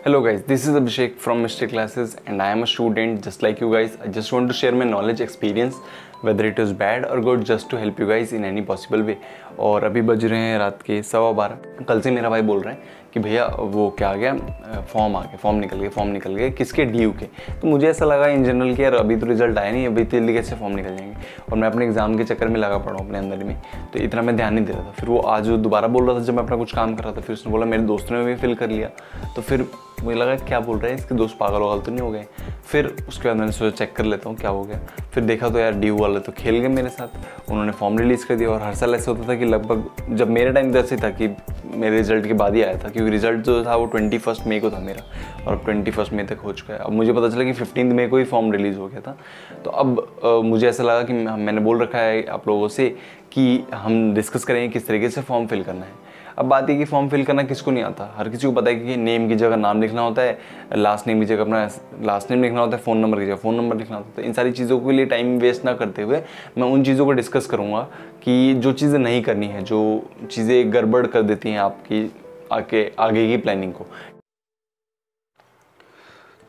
Hello guys, this is Abhishek from Mystic Classes and I am a student just like you guys. I just want to share my knowledge, experience, whether it is bad or good, just to help you guys in any possible way. और अभी बज रहे हैं रात के 12:15। कल से मेरा भाई बोल रहा है कि भैया वो क्या आ गया, फॉर्म आ गया, फॉर्म निकल गए किसके, ड्यू के। तो मुझे ऐसा लगा इन जनरल कि यार अभी तो रिजल्ट आया नहीं, अभी जल्दी कैसे फॉर्म निकल जाएंगे। और मैं अपने एग्जाम के चक्कर में लगा पड़ा हूँ अपने अंदर में, तो इतना मैं ध्यान नहीं दे रहा था। फिर वो आज दोबारा बोल रहा था जब मैं अपना कुछ काम कर रहा था, फिर उसने बोला मेरे दोस्त ने भी फिल कर लिया। तो फिर मुझे लगा क्या बोल रहे हैं, इसके दोस्त पागल वागल तो नहीं हो गए। फिर उसके बाद मैंने सोचा चेक कर लेता हूँ क्या हो गया। फिर देखा तो यार ड्यू वाले तो खेल गए मेरे साथ, उन्होंने फॉर्म रिलीज़ कर दिया। और हर साल ऐसे होता था कि लगभग जब मेरे टाइम तो ऐसे था कि मेरे रिजल्ट के बाद ही आया था, क्योंकि रिजल्ट जो था वो 21 मई को था मेरा, और 21 मई तक हो चुका है। अब मुझे पता चला कि 15 मई को ही फॉर्म रिलीज़ हो गया था। तो अब मुझे ऐसा लगा कि मैंने बोल रखा है आप लोगों से कि हम डिस्कस करेंगे किस तरीके से फॉर्म फिल करना है। अब बात है कि फॉर्म फिल करना किसको नहीं आता, हर किसी को पता है कि नेम की जगह नाम लिखना होता है, लास्ट नेम की जगह अपना लास्ट नेम लिखना होता है, फ़ोन नंबर की जगह फ़ोन नंबर लिखना होता है। इन सारी चीज़ों के लिए टाइम वेस्ट ना करते हुए मैं उन चीज़ों को डिस्कस करूँगा कि जो चीज़ें नहीं करनी है, जो चीज़ें गड़बड़ कर देती हैं आपकी आगे की प्लानिंग को।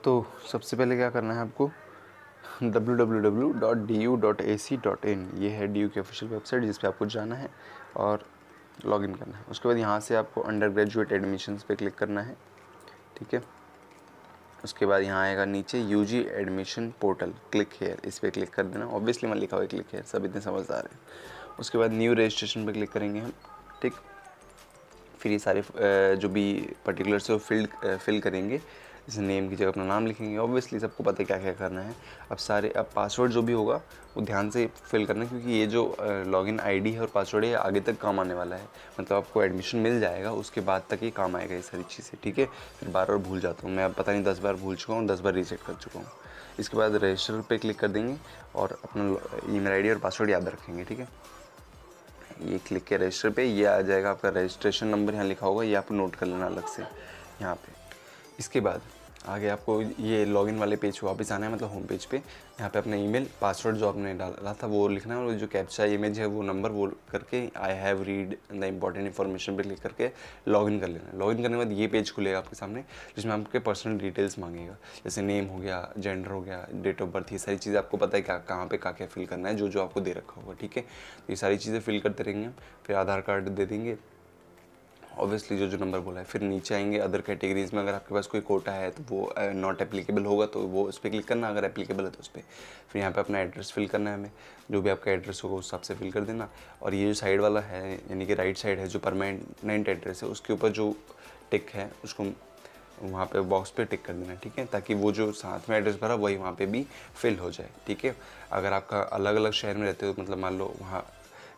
तो सबसे पहले क्या करना है आपको, www.du.ac.in ये है DU की ऑफिशियल वेबसाइट, जिस पे आपको जाना है और लॉगिन करना है। उसके बाद यहाँ से आपको अंडर ग्रेजुएट एडमिशन्स पे क्लिक करना है, ठीक है। उसके बाद यहाँ आएगा नीचे UG admission portal, click here, इस पर क्लिक कर देना। ऑब्वियसली मैं लिखा हुआ है क्लिक हेयर, सब इतने समझदार हैं। उसके बाद न्यू रजिस्ट्रेशन पे क्लिक करेंगे हम, ठीक। फिर ये सारे जो भी पर्टिकुलर्स है वो फिल करेंगे। जैसे नेम की जगह अपना नाम लिखेंगे। ऑब्वियसली सबको पता है क्या क्या करना है। अब पासवर्ड जो भी होगा वो ध्यान से फिल करना है, क्योंकि ये जो लॉगिन आईडी है और पासवर्ड है ये आगे तक काम आने वाला है। मतलब आपको एडमिशन मिल जाएगा, उसके बाद तक ये काम आएगा ये सारी चीज़ें, ठीक है। फिर बार बार भूल जाता हूँ मैं, अब पता नहीं 10 बार भूल चुका हूँ, 10 बार रीसेट कर चुका हूँ। इसके बाद रजिस्टर पे क्लिक कर देंगे और अपना ईमेल आईडी और पासवर्ड याद रखेंगे, ठीक है। ये क्लिक किया रजिस्टर पे, ये आ जाएगा आपका रजिस्ट्रेशन नंबर, यहाँ लिखा होगा, ये आपको नोट कर लेना अलग से यहाँ पे। इसके बाद आगे आपको ये लॉगिन वाले पेज पे वापस आना है, मतलब होम पेज पे। यहाँ पे अपना ईमेल पासवर्ड जो आपने डाला था वो लिखना है, और जो कैप्चा इमेज है वो नंबर वो करके I have read the important information पे क्लिक करके लॉगिन कर लेना है। लॉगिन करने के बाद ये पेज खुलेगा आपके सामने, जिसमें आपके पर्सनल डिटेल्स मांगेगा, जैसे नेम हो गया, जेंडर हो गया, डेट ऑफ बर्थ, ये सारी चीज़ें आपको पता है क्या कहाँ पे क्या फिल करना है, जो आपको दे रखा होगा, ठीक है। तो ये सारी चीज़ें फिल करते रहेंगे। फिर आधार कार्ड दे देंगे, ऑब्वियसली जो नंबर बोला है। फिर नीचे आएंगे अदर कैटेगरीज में, अगर आपके पास कोई कोटा है तो वो नॉट एप्लीकेबल होगा तो वो उस पर क्लिक करना, अगर एप्लीकेबल है तो उस पर। फिर यहाँ पे अपना एड्रेस फिल करना है हमें, जो भी आपका एड्रेस होगा उस हिसाब से फिल कर देना। और ये जो साइड वाला है, यानी कि राइट साइड है जो परमानेंट एड्रेस है, उसके ऊपर जो टिक है उसको वहाँ पे बॉक्स पे टिक कर देना, ठीक है, ताकि वो जो साथ में एड्रेस भरा वही वहाँ पे भी फिल हो जाए, ठीक है। अगर आपका अलग अलग शहर में रहते हो, मतलब मान लो वहाँ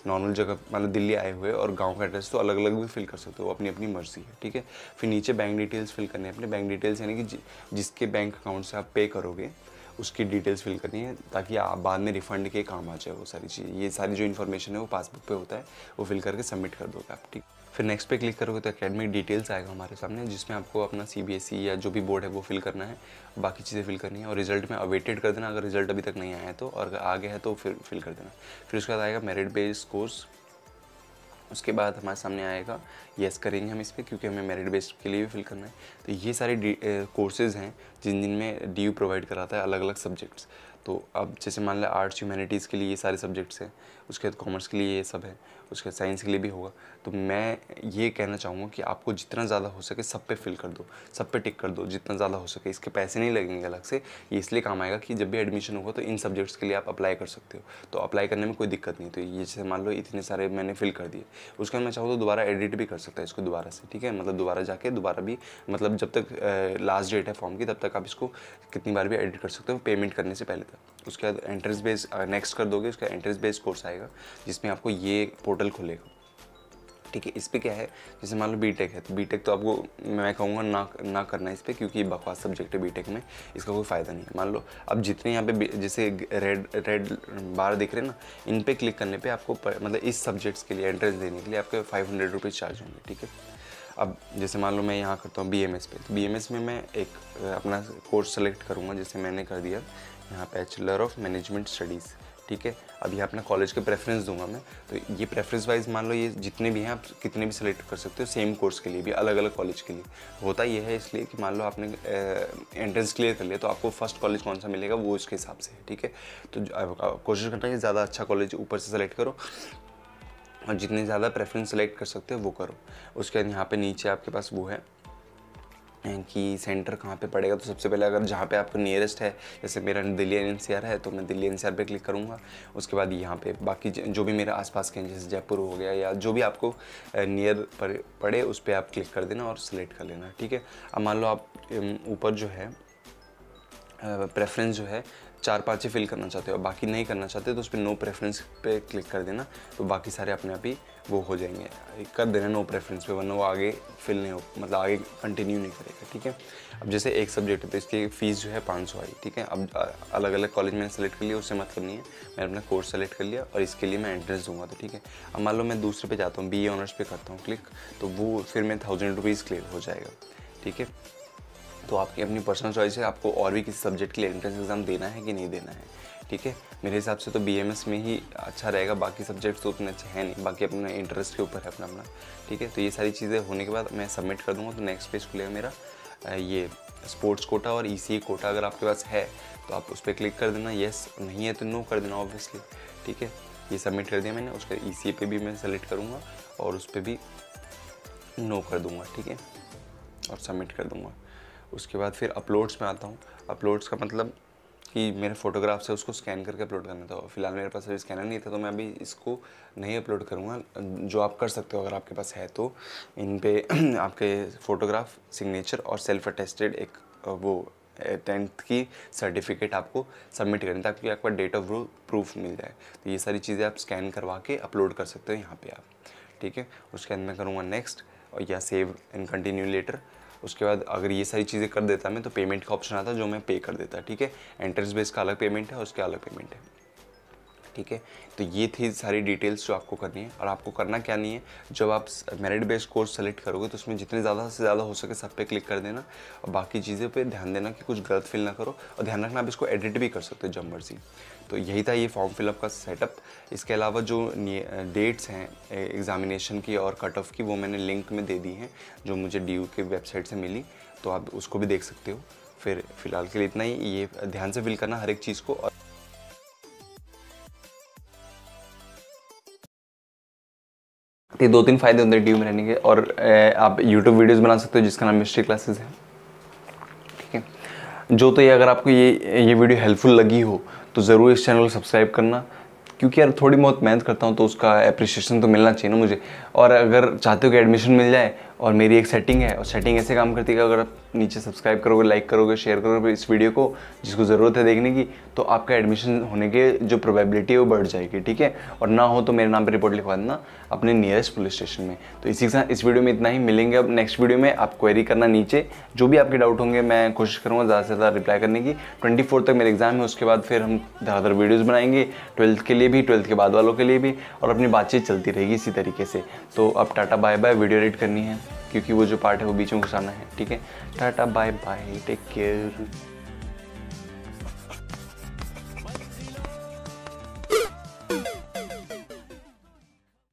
नॉर्मल जगह मान लो दिल्ली आए हुए और गांव का एड्रेस, तो अलग अलग भी फिल कर सकते हो, अपनी अपनी मर्जी है, ठीक है। फिर नीचे बैंक डिटेल्स फिल करने हैं अपने। बैंक डिटेल्स यानी कि जिसके बैंक अकाउंट से आप पे करोगे उसकी डिटेल्स फिल करनी है, ताकि आप बाद में रिफंड के काम आ जाए वो सारी चीज़ें। ये सारी जो इन्फॉर्मेशन है वो पासबुक पे होता है, वो फिल करके सबमिट कर दोगे आप, ठीक। फिर नेक्स्ट पे क्लिक करोगे तो एकेडमिक डिटेल्स आएगा हमारे सामने, जिसमें आपको अपना CBSE या जो भी बोर्ड है वो फिल करना है, बाकी चीज़ें फिल करनी है। और रिजल्ट में अवेटेड कर देना, अगर रिजल्ट अभी तक नहीं आया है तो, और आ गया है तो फिर फिल कर देना। फिर उसके बाद आएगा मेरिट बेस्ड कोर्स। उसके बाद हमारे सामने आएगा, येस करेंगे हम इस पर, क्योंकि हमें मेरिट बेस्ड के लिए भी फिल करना है। तो ये सारे कोर्सेज़ हैं जिनमें DU प्रोवाइड कराता है अलग अलग सब्जेक्ट्स। तो अब जैसे मान लें आर्ट्स ह्यूमैनिटीज़ के लिए ये सारे सब्जेक्ट्स हैं, उसके बाद कॉमर्स के लिए ये सब है, उसके बाद साइंस के लिए भी होगा। तो मैं ये कहना चाहूँगा कि आपको जितना ज़्यादा हो सके सब पे फिल कर दो, सब पे टिक कर दो जितना ज़्यादा हो सके। इसके पैसे नहीं लगेंगे अलग से, ये इसलिए काम आएगा कि जब भी एडमिशन होगा तो इन सब्जेक्ट्स के लिए आप अप्लाई कर सकते हो, तो अप्लाई करने में कोई दिक्कत नहीं। तो ये जैसे मान लो इतने सारे मैंने फिल कर दिए, उसके बाद मैं चाहूँ तो दोबारा एडिट भी कर सकता है इसको दोबारा से, ठीक है। मतलब दोबारा जाके दोबारा भी, मतलब जब तक लास्ट डेट है फॉर्म की तब तक आप इसको कितनी बार भी एडिट कर सकते हो, पेमेंट करने से पहले तक। उसके बाद एंट्रेंस बेस्ड नेक्स्ट कर दोगे, उसका एंट्रेंस बेस्ड कोर्स आएगा, जिसमें आपको ये पोर्टल खुलेगा, ठीक है। इस पे क्या है, जैसे मान लो बीटेक है, तो बीटेक तो आपको मैं कहूँगा ना करना इस पर, क्योंकि बकवास सब्जेक्ट है बीटेक में, इसका कोई फ़ायदा नहीं है। मान लो अब जितने यहाँ पे जैसे रेड बार दिख रहे हैं ना, इन पे क्लिक करने पे आपको मतलब इस सब्जेक्ट्स के लिए एंट्रेंस देने के लिए आपके 500 रुपीज़ चार्ज होंगे, ठीक है। अब जैसे मान लो मैं यहाँ करता हूँ BMS पे, तो BMS में मैं एक अपना कोर्स सेलेक्ट करूँगा, जैसे मैंने कर दिया यहाँ बैचलर ऑफ मैनेजमेंट स्टडीज़, ठीक है। अभी अपना कॉलेज के प्रेफरेंस दूंगा मैं, तो ये प्रेफरेंस वाइज मान लो ये जितने भी हैं आप कितने भी सिलेक्ट कर सकते हो, सेम कोर्स के लिए भी, अलग अलग कॉलेज के लिए। होता ये है इसलिए कि मान लो आपने एंट्रेंस क्लियर कर लिया तो आपको फर्स्ट कॉलेज कौन सा मिलेगा वो इसके हिसाब से है, ठीक है। तो कोशिश करना है ज़्यादा अच्छा कॉलेज ऊपर से सेलेक्ट करो और जितने ज़्यादा प्रेफरेंस सेलेक्ट कर सकते हो वो करो। उसके बाद यहाँ पे नीचे आपके पास वो है कि सेंटर कहाँ पे पड़ेगा। तो सबसे पहले अगर जहाँ पे आपको नियरेस्ट है, जैसे मेरा दिल्ली एनसीआर है तो मैं दिल्ली एनसीआर पे क्लिक करूँगा। उसके बाद यहाँ पे बाकी जो भी मेरे आसपास के हैं, जैसे जयपुर हो गया या जो भी आपको नियर पड़े उस पर आप क्लिक कर देना और सिलेक्ट कर लेना, ठीक है। अब मान लो आप ऊपर जो है प्रेफरेंस जो है 4-5 ही फिल करना चाहते हो, बाकी नहीं करना चाहते तो उस पर नो प्रेफरेंस पे क्लिक कर देना, तो बाकी सारे अपने आप ही वो हो जाएंगे। कर देना नो प्रेफरेंस पे, वरना वो आगे फिल नहीं हो, मतलब आगे कंटिन्यू नहीं करेगा, ठीक है। अब जैसे एक सब्जेक्ट है तो इसकी फ़ीस जो है 500 आई, ठीक है। अब अलग अलग कॉलेज मैंने सेलेक्ट कर लिया, उससे मतलब नहीं है, मैंने अपना कोर्स सेलेक्ट कर लिया और इसके लिए मैं एंट्रेंस दूंगा, तो ठीक है। अब मान लो मैं दूसरे पे जाता हूँ, BA ऑनर्स पे करता हूँ क्लिक, तो वो फिर मैं 1000 रुपीज़ क्लियर हो जाएगा, ठीक है। तो आपकी अपनी पर्सनल चॉइस है, आपको और भी किसी सब्जेक्ट के लिए एंट्रेंस एग्ज़ाम देना है कि नहीं देना है, ठीक है। मेरे हिसाब से तो BMS में ही अच्छा रहेगा, बाकी सब्जेक्ट्स तो उतने अच्छे हैं नहीं, बाकी अपने इंटरेस्ट के ऊपर है अपना, ठीक है। तो ये सारी चीज़ें होने के बाद मैं सबमिट कर दूँगा, तो नेक्स्ट पेज खुलेगा मेरा ये स्पोर्ट्स कोटा और ECA कोटा। अगर आपके पास है तो आप उस पर क्लिक कर देना, येस, नहीं है तो नो कर देना ऑब्वियसली, ठीक है। ये सबमिट कर दिया मैंने। उसके ECA पे भी मैं सेलेक्ट करूँगा और उस पर भी नो कर दूँगा, ठीक है, और सबमिट कर दूँगा। उसके बाद फिर अपलोड्स में आता हूँ। अपलोड्स का मतलब कि मेरे फोटोग्राफ्स है उसको स्कैन करके अपलोड करना था। फिलहाल मेरे पास अभी स्कैनर नहीं था तो मैं अभी इसको नहीं अपलोड करूँगा, जो आप कर सकते हो अगर आपके पास है तो। इन पे आपके फ़ोटोग्राफ, सिग्नेचर और सेल्फ अटेस्टेड एक वो 10th की सर्टिफिकेट आपको सबमिट करनी ताकि आपका डेट ऑफ प्रूफ मिल जाए। तो ये सारी चीज़ें आप स्कैन करवा के अपलोड कर सकते हो यहाँ पे आप, ठीक है। उसके बाद मैं करूँगा नेक्स्ट और या सेव एंड कंटिन्यू लेटर। उसके बाद अगर ये सारी चीज़ें कर देता मैं तो पेमेंट का ऑप्शन आता जो मैं पे कर देता, ठीक है। एंट्रेंस बेस का अलग पेमेंट है, उसके अलग पेमेंट है, ठीक है। तो ये थी सारी डिटेल्स जो आपको करनी है। और आपको करना क्या नहीं है, जब आप मेरिट बेस्ड कोर्स सेलेक्ट करोगे तो उसमें जितने ज़्यादा से ज़्यादा हो सके सब पे क्लिक कर देना और बाकी चीज़ें पे ध्यान देना कि कुछ गलत फिल ना करो। और ध्यान रखना आप इसको एडिट भी कर सकते हो जब मर्जी। तो यही था ये फॉर्म फिलअप का सेटअप। इसके अलावा जो डेट्स हैं एग्जामिनेशन की और कट ऑफ की वो मैंने लिंक में दे दी हैं जो मुझे DU के वेबसाइट से मिली, तो आप उसको भी देख सकते हो। फिर फ़िलहाल के लिए इतना ही, ये ध्यान से फिल करना हर एक चीज़ को। ये 2-3 फ़ायदे होते हैं DU में रहने के। और आप YouTube वीडियोस बना सकते हो जिसका नाम मिस्ट्री क्लासेस है, ठीक है। जो तो ये अगर आपको ये वीडियो हेल्पफुल लगी हो तो ज़रूर इस चैनल को सब्सक्राइब करना, क्योंकि यार थोड़ी बहुत मेहनत करता हूँ तो उसका अप्रिशिएशन तो मिलना चाहिए ना मुझे। और अगर चाहते हो कि एडमिशन मिल जाए, और मेरी एक सेटिंग है और सेटिंग ऐसे काम करती है कि अगर आप नीचे सब्सक्राइब करोगे, लाइक करोगे, शेयर करोगे इस वीडियो को जिसको ज़रूरत है देखने की, तो आपका एडमिशन होने के जो प्रोबेबिलिटी है वो बढ़ जाएगी, ठीक है। और ना हो तो मेरे नाम पे रिपोर्ट लिखवा देना अपने नियरेस्ट पुलिस स्टेशन में। तो इसी के साथ इस वीडियो में इतना ही। मिलेंगे अब नेक्स्ट वीडियो में। आप क्वेरी करना नीचे, जो भी आपके डाउट होंगे मैं कोशिश करूँगा ज़्यादा से ज़्यादा रिप्लाई करने की। 24 तक मेरे एग्जाम है, उसके बाद फिर हम ज़्यादातर वीडियोज़ बनाएंगे 12th के लिए भी, 12th के बाद वालों के लिए भी, और अपनी बातचीत चलती रहेगी इसी तरीके से। तो अब tata bye bye, video edit करनी है क्योंकि वो जो पार्ट है वो बीच में घुसाना है, ठीक है। Tata bye bye, take care.